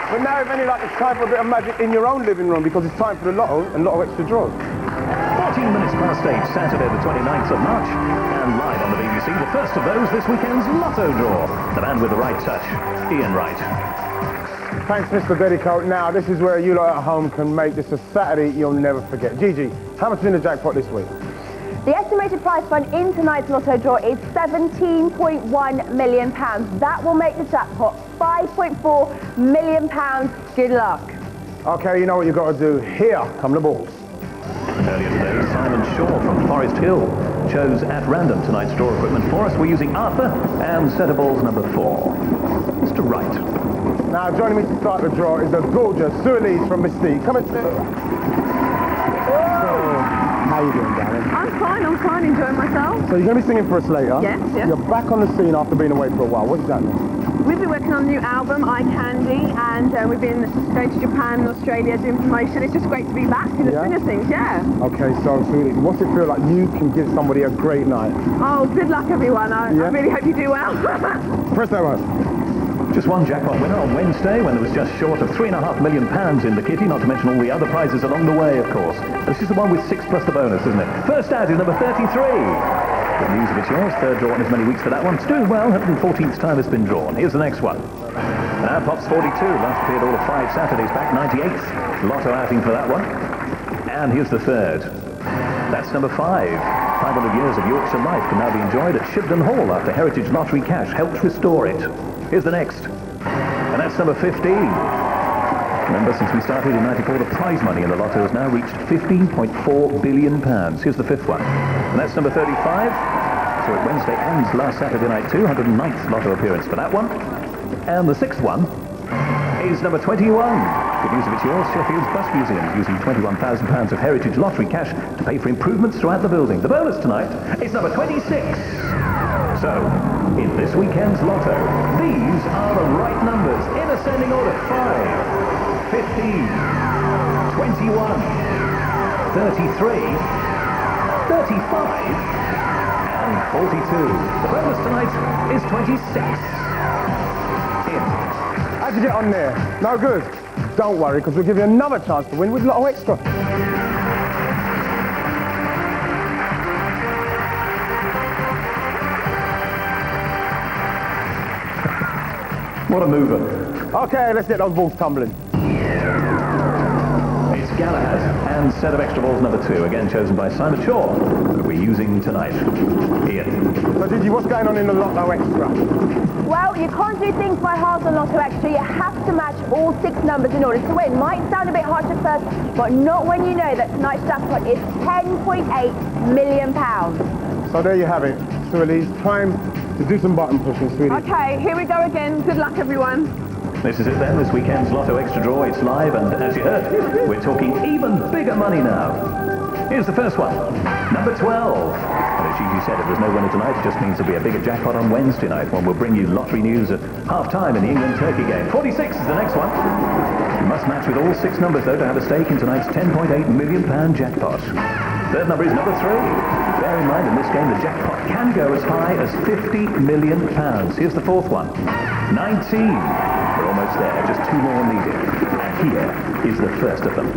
But now, if any like, it's time for a bit of magic in your own living room because it's time for the Lotto and Lotto Extra draws. 14 minutes past 8, Saturday the 29th of March, and live on the BBC, the first of those, this weekend's Lotto draw. The man with the right touch, Ian Wright. Thanks, Mr. Dedicoat. Now, this is where you lot at home can make this a Saturday you'll never forget. Gigi, how much is in the jackpot this week? The estimated prize fund in tonight's Lotto draw is £17.1 million. That will make the jackpot £5.4 million. Good luck. Okay, you know what you've got to do. Here come the balls. Earlier today, Simon Shaw from Forest Hill chose at random tonight's draw equipment for us. We're using Arthur and set of balls number 4. Mr. Wright. Now, joining me to start the draw is the gorgeous Suelise from Mystique. Come and how you doing, darling? I'm fine, enjoying myself. So you're going to be singing for us later? Yes. You're back on the scene after being away for a while. What does that mean? We've been working on a new album, Eye Candy, and we've been going to Japan and Australia doing promotion. It's just great to be back in the swing of things, yeah. Okay, so Suelise, what's it feel like you can give somebody a great night? Oh, good luck, everyone. I really hope you do well. Press that one. Just one jackpot winner on Wednesday when there was just short of £3.5 million in the kitty, not to mention all the other prizes along the way, of course. This is the one with 6 plus the bonus, isn't it? First out is number 33. Good news if it's yours. Third draw in as many weeks for that one. It's doing well. 114th time it's been drawn. Here's the next one. Now pops 42. Last appeared all of 5 Saturdays back. 98th. Lotto outing for that one. And here's the third. That's number 5. 500 years of Yorkshire life can now be enjoyed at Shibden Hall after Heritage Lottery cash helped restore it. Here's the next. And that's number 15. Remember, since we started in 94, the prize money in the Lotto has now reached £15.4 billion. Here's the 5th one. And that's number 35. So it Wednesday ends last Saturday night too. 109th Lotto appearance for that one. And the 6th one is number 21. Good news if it's yours. Sheffield's Bus Museum is using £21,000 of Heritage Lottery cash to pay for improvements throughout the building. The bonus tonight is number 26. So, in this weekend's Lotto, these are the right numbers in ascending order. 5, 15, 21, 33, 35, and 42. The bonus tonight is 26. How'd you get on there? No good? Don't worry, because we'll give you another chance to win with Lotto Extra. What a mover. Okay, let's get those balls tumbling. It's Galahad and set of extra balls number 2, again chosen by Simon Shaw, that we're using tonight. Ian. So, Gigi, what's going on in the Lotto Extra? Well, you can't do things by halves on Lotto Extra. You have to match all 6 numbers in order to win. Might sound a bit harsh at first, but not when you know that tonight's jackpot is £10.8 million. So there you have it. Suelise, time to do some button pushing, sweetie. Okay, here we go again. Good luck, everyone. This is it then, this weekend's Lotto Extra Draw. It's live, and as you heard, we're talking even bigger money now. Here's the first one, number 12. And as Gigi said, if there's no winner tonight, it just means there'll be a bigger jackpot on Wednesday night, when we'll bring you lottery news at half-time in the England-Turkey game. 46 is the next one. You must match with all 6 numbers, though, to have a stake in tonight's £10.8 million jackpot. Third number is number 3. Bear in mind, in this game, the jackpot can go as high as £50 million. Here's the 4th one, 19. We're almost there, just 2 more needed. And here is the first of them.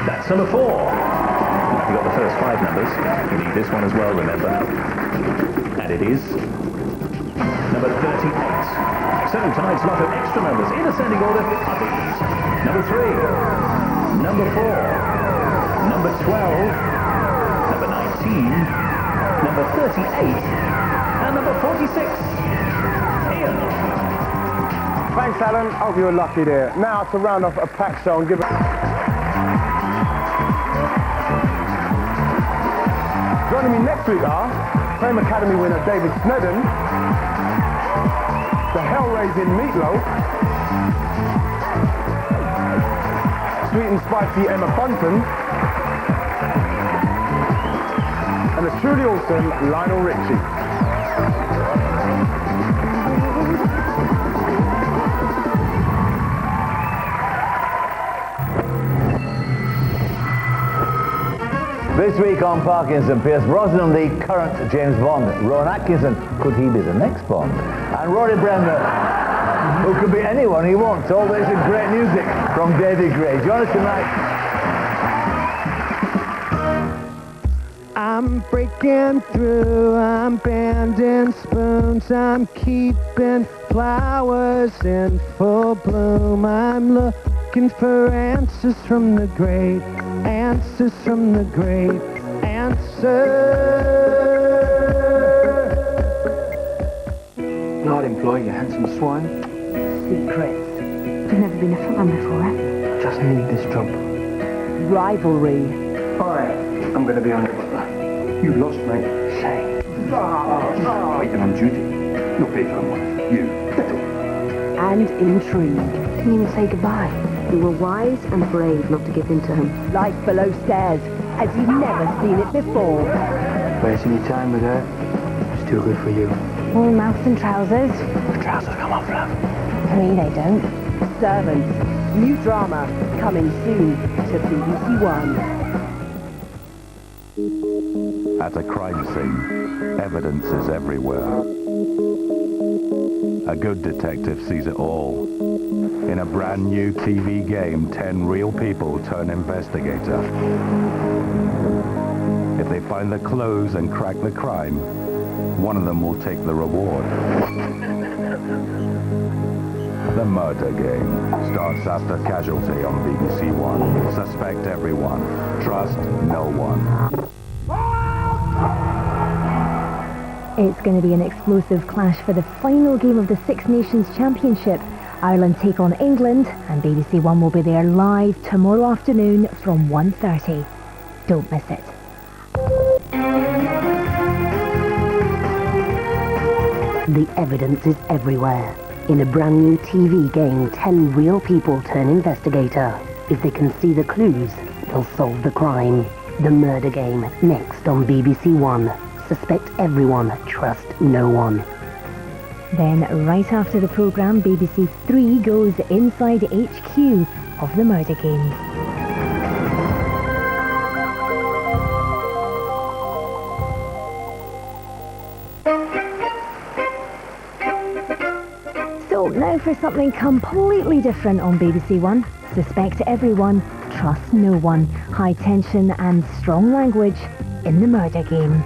That's number 4. Now, you got the first 5 numbers. You need this one as well, remember. And it is number 38. So tonight's Lotto Extra numbers in ascending order are these. Number 3, number 4, number 12, number 19, number 38, and number 46. Ian. Thanks, Alan. Hope you were lucky there. Now, to round off a packed show and give it... Joining me next week are Fame Academy winner David Snedden, the hell-raising Meatloaf, sweet and spicy Emma Bunton, and the truly awesome Lionel Richie. This week on Parkinson, Pierce Brosnan, the current James Bond. Rowan Atkinson, could he be the next Bond? And Rory Bremner. who could be anyone he wants. All this is great music from David Gray. Join us tonight. I'm breaking through, I'm bending spoons, I'm keeping flowers in full bloom. I'm looking for answers from the great, answers from the great, answers. I'd employ you, handsome swine. Secrets. You've never been a fan before, have you? I just need this job. Rivalry. I'm going to be on your butler. You lost, mate. Say. Waiting on duty. No pay for one. You. And intrigue. Didn't even say goodbye. You were wise and brave not to give in to him. Life below stairs, as you've never seen it before. Wasting your time with her. It's too good for you. All mouths and trousers. The trousers come off, love. For me, they don't. Servants. New drama coming soon to BBC One. At a crime scene, evidence is everywhere. A good detective sees it all. In a brand new TV game, 10 real people turn investigator. If they find the clues and crack the crime, one of them will take the reward. The Murder Game starts after Casualty on BBC One. Suspect everyone. Trust no one. It's going to be an explosive clash for the final game of the Six Nations Championship. Ireland take on England, and BBC One will be there live tomorrow afternoon from 1:30. Don't miss it. The evidence is everywhere. In a brand new TV game, 10 real people turn investigator. If they can see the clues, they'll solve the crime. The Murder Game, next on BBC One. Suspect everyone, trust no one. Then, right after the programme, BBC 3 goes inside HQ of the Murder Game. So, now for something completely different on BBC One. Suspect everyone, trust no one. High tension and strong language in the Murder Game.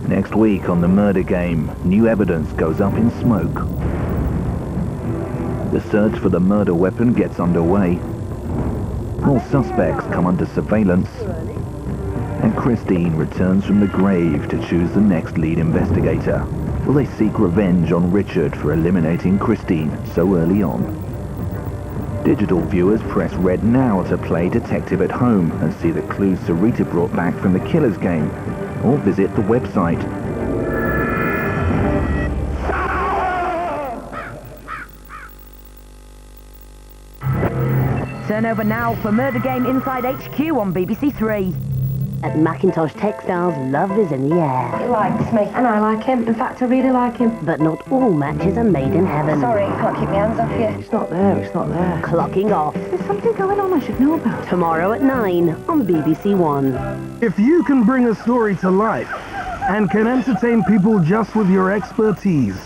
Next week on The Murder Game, new evidence goes up in smoke. The search for the murder weapon gets underway. All suspects come under surveillance. And Christine returns from the grave to choose the next lead investigator. Will they seek revenge on Richard for eliminating Christine so early on? Digital viewers press red now to play Detective at Home and see the clues Sarita brought back from the Killer's Game. Or visit the website. Turn over now for Murder Game Inside HQ on BBC 3. At Macintosh Textiles, love is in the air. He likes me, and I like him. In fact, I really like him. But not all matches are made in heaven. Sorry, can't keep my hands off you. It's not there, it's not there. Clocking off. There's something going on I should know about. Tomorrow at 9 on BBC One. If you can bring a story to life and can entertain people just with your expertise,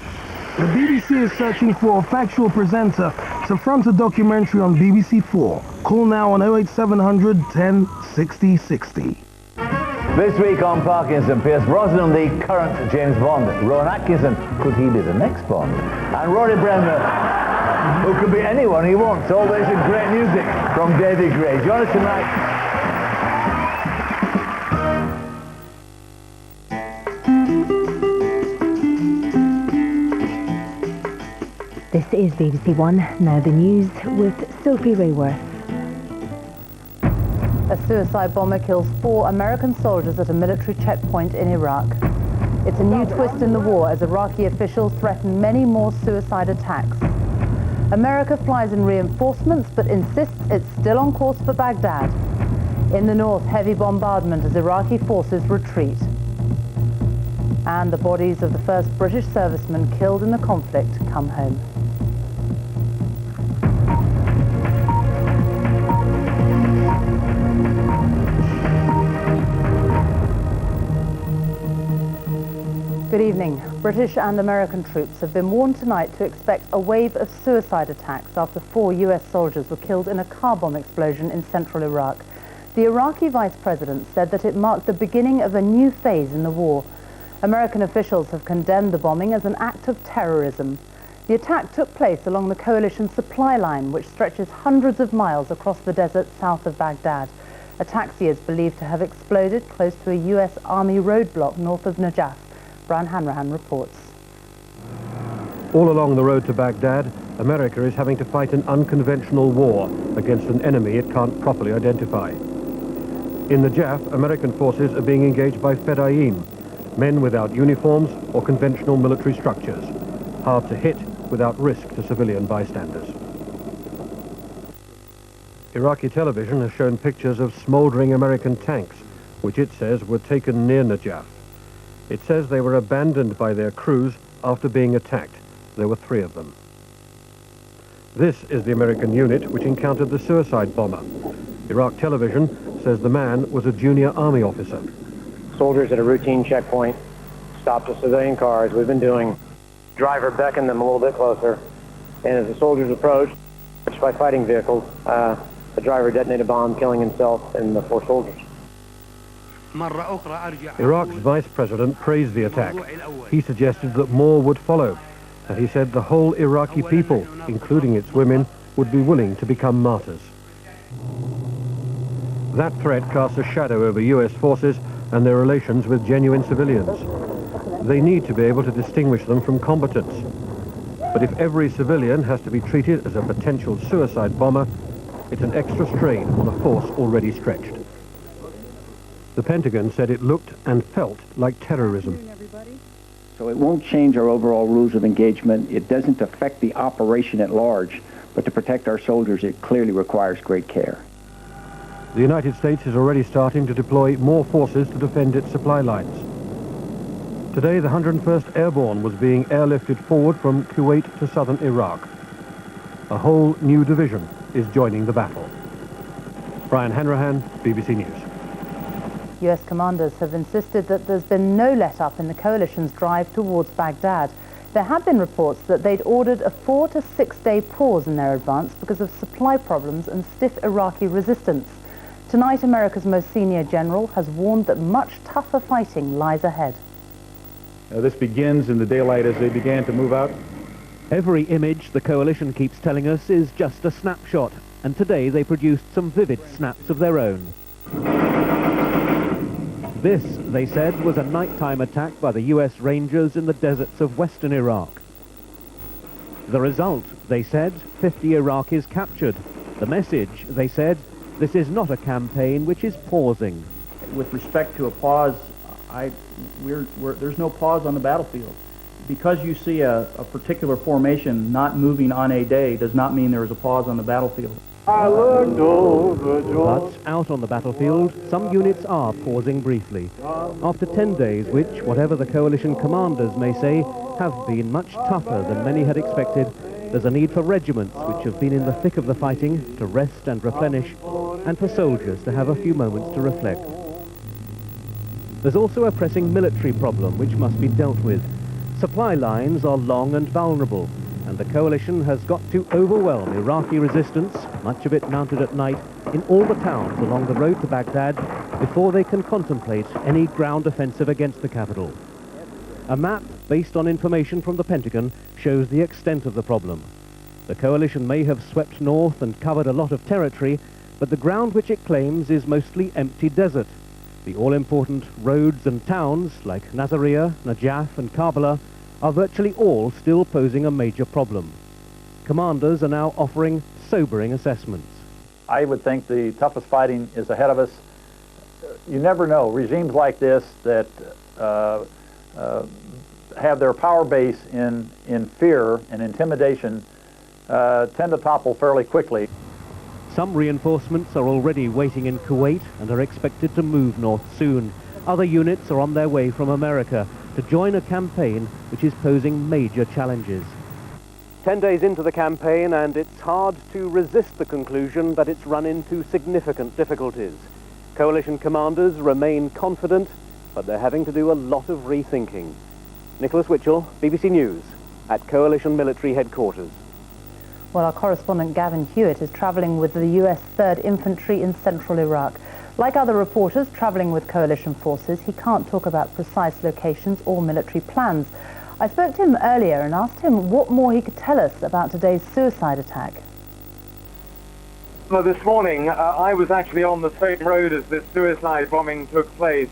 the BBC is searching for a factual presenter to front a documentary on BBC 4. Call now on 08700 10 60 60. This week on Parkinson, Pierce Brosnan, the current James Bond. Rowan Atkinson, could he be the next Bond? And Rory Bremner, who could be anyone he wants. All this is great music from David Gray. Join us tonight. This is BBC One, now the news with Sophie Rayworth. A suicide bomber kills 4 American soldiers at a military checkpoint in Iraq. It's a new twist in the war as Iraqi officials threaten many more suicide attacks. America flies in reinforcements but insists it's still on course for Baghdad. In the north, heavy bombardment as Iraqi forces retreat. And the bodies of the first British servicemen killed in the conflict come home. Good evening. British and American troops have been warned tonight to expect a wave of suicide attacks after 4 US soldiers were killed in a car bomb explosion in central Iraq. The Iraqi vice president said that it marked the beginning of a new phase in the war. American officials have condemned the bombing as an act of terrorism. The attack took place along the coalition supply line, which stretches hundreds of miles across the desert south of Baghdad. A taxi is believed to have exploded close to a US Army roadblock north of Najaf. Brian Hanrahan reports. All along the road to Baghdad, America is having to fight an unconventional war against an enemy it can't properly identify. In Najaf, American forces are being engaged by Fedayeen, men without uniforms or conventional military structures, hard to hit without risk to civilian bystanders. Iraqi television has shown pictures of smouldering American tanks, which it says were taken near Najaf. It says they were abandoned by their crews after being attacked. There were 3 of them. This is the American unit which encountered the suicide bomber. Iraq television says the man was a junior army officer. Soldiers at a routine checkpoint stopped a civilian car, as we've been doing. Driver beckoned them a little bit closer, and as the soldiers approached by fighting vehicles, the driver detonated a bomb, killing himself and the 4 soldiers. Iraq's vice president praised the attack. He suggested that more would follow, and he said the whole Iraqi people, including its women, would be willing to become martyrs. That threat casts a shadow over US forces and their relations with genuine civilians. They need to be able to distinguish them from combatants. But if every civilian has to be treated as a potential suicide bomber, it's an extra strain on a force already stretched. The Pentagon said it looked and felt like terrorism. So it won't change our overall rules of engagement. It doesn't affect the operation at large, but to protect our soldiers, it clearly requires great care. The United States is already starting to deploy more forces to defend its supply lines. Today, the 101st Airborne was being airlifted forward from Kuwait to southern Iraq. A whole new division is joining the battle. Brian Hanrahan, BBC News. US commanders have insisted that there's been no let-up in the coalition's drive towards Baghdad. There have been reports that they'd ordered a 4 to 6 day pause in their advance because of supply problems and stiff Iraqi resistance. Tonight, America's most senior general has warned that much tougher fighting lies ahead. This begins in the daylight as they began to move out. Every image the coalition keeps telling us is just a snapshot, and today they produced some vivid snaps of their own. This, they said, was a nighttime attack by the US Rangers in the deserts of western Iraq. The result, they said, 50 Iraqis captured. The message, they said, this is not a campaign which is pausing. With respect to a pause, there's no pause on the battlefield. Because you see a particular formation not moving on a day does not mean there is a pause on the battlefield. But out on the battlefield, some units are pausing briefly. After 10 days, which, whatever the coalition commanders may say, have been much tougher than many had expected, there's a need for regiments which have been in the thick of the fighting to rest and replenish, and for soldiers to have a few moments to reflect. There's also a pressing military problem which must be dealt with. Supply lines are long and vulnerable, and the coalition has got to overwhelm Iraqi resistance, much of it mounted at night, in all the towns along the road to Baghdad before they can contemplate any ground offensive against the capital. A map based on information from the Pentagon shows the extent of the problem. The coalition may have swept north and covered a lot of territory, but the ground which it claims is mostly empty desert. The all-important roads and towns like Nasiriyah, Najaf and Karbala are virtually all still posing a major problem. Commanders are now offering sobering assessments. I would think the toughest fighting is ahead of us. You never know. Regimes like this that have their power base in fear and intimidation tend to topple fairly quickly. Some reinforcements are already waiting in Kuwait and are expected to move north soon. Other units are on their way from America to join a campaign which is posing major challenges. 10 days into the campaign, and it's hard to resist the conclusion that it's run into significant difficulties. Coalition commanders remain confident, but they're having to do a lot of rethinking. Nicholas Witchell, BBC News, at Coalition Military Headquarters. Well, our correspondent Gavin Hewitt is travelling with the US 3rd Infantry in central Iraq. Like other reporters travelling with coalition forces, he can't talk about precise locations or military plans. I spoke to him earlier and asked him what more he could tell us about today's suicide attack. Well, this morning, I was actually on the same road as this suicide bombing took place.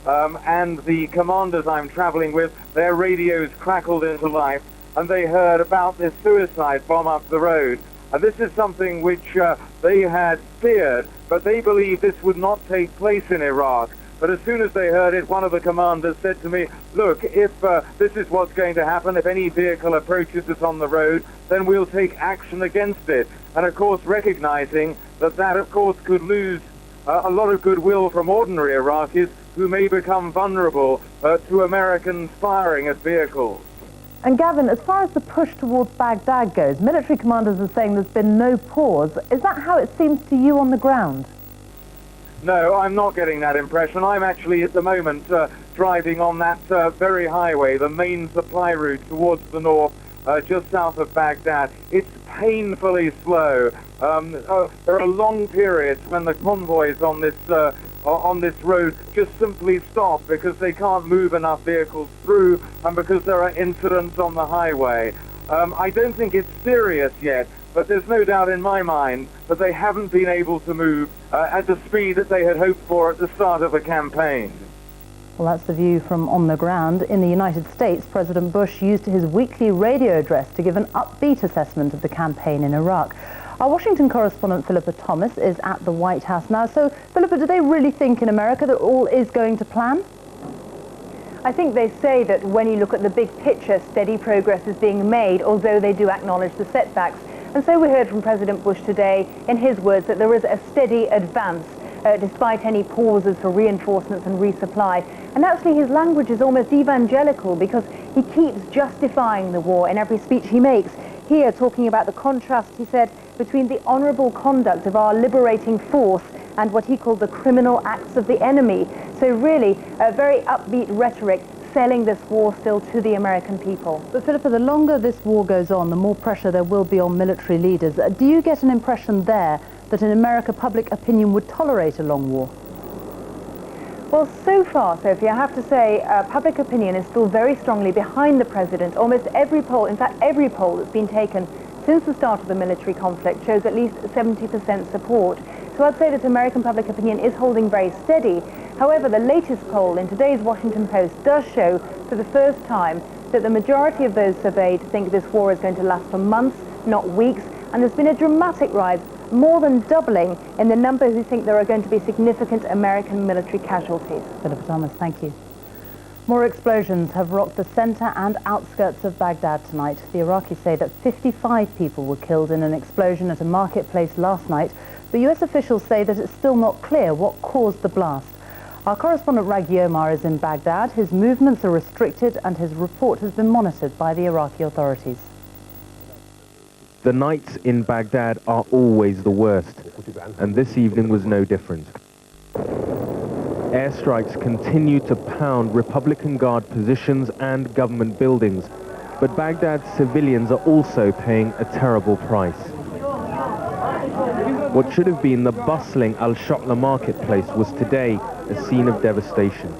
And the commanders I'm travelling with, their radios crackled into life, and they heard about this suicide bomb up the road. This is something which they had feared, but they believed this would not take place in Iraq. But as soon as they heard it, one of the commanders said to me, look, if this is what's going to happen, if any vehicle approaches us on the road, then we'll take action against it. And of course, recognizing that of course could lose a lot of goodwill from ordinary Iraqis who may become vulnerable to Americans firing at vehicles. And Gavin, as far as the push towards Baghdad goes, military commanders are saying there's been no pause. Is that how it seems to you on the ground? No, I'm not getting that impression. I'm actually at the moment driving on that very highway, the main supply route towards the north, just south of Baghdad. It's painfully slow. There are long periods when the convoys on this road just simply stop because they can't move enough vehicles through and because there are incidents on the highway. I don't think it's serious yet, but there's no doubt in my mind that they haven't been able to move at the speed that they had hoped for at the start of the campaign. Well, that's the view from on the ground. In the United States, President Bush used his weekly radio address to give an upbeat assessment of the campaign in Iraq. Our Washington correspondent Philippa Thomas is at the White House now. So, Philippa, do they really think in America that all is going to plan? I think they say that when you look at the big picture, steady progress is being made, although they do acknowledge the setbacks. And so we heard from President Bush today, in his words, that there is a steady advance, despite any pauses for reinforcements and resupply. And actually his language is almost evangelical because he keeps justifying the war in every speech he makes. Here, talking about the contrast, he said, between the honourable conduct of our liberating force and what he called the criminal acts of the enemy. So really, a very upbeat rhetoric selling this war still to the American people. But Philippa, the longer this war goes on, the more pressure there will be on military leaders. Do you get an impression there that in America public opinion would tolerate a long war? Well, so far, Sophie, I have to say public opinion is still very strongly behind the president. Almost every poll, in fact every poll that's been taken since the start of the military conflict shows at least 70% support. So I'd say that American public opinion is holding very steady. However, the latest poll in today's Washington Post does show for the first time that the majority of those surveyed think this war is going to last for months, not weeks, and there's been a dramatic rise, more than doubling, in the number who think there are going to be significant American military casualties. Philippa Thomas, thank you. More explosions have rocked the centre and outskirts of Baghdad tonight. The Iraqis say that 55 people were killed in an explosion at a marketplace last night, but US officials say that it's still not clear what caused the blast. Our correspondent Raghi Omar is in Baghdad. His movements are restricted and his report has been monitored by the Iraqi authorities. The nights in Baghdad are always the worst, and this evening was no different. Airstrikes continue to pound Republican Guard positions and government buildings, but Baghdad's civilians are also paying a terrible price. What should have been the bustling Al-Shotla marketplace was today a scene of devastation.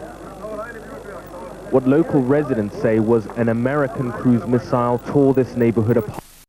What local residents say was an American cruise missile tore this neighborhood apart.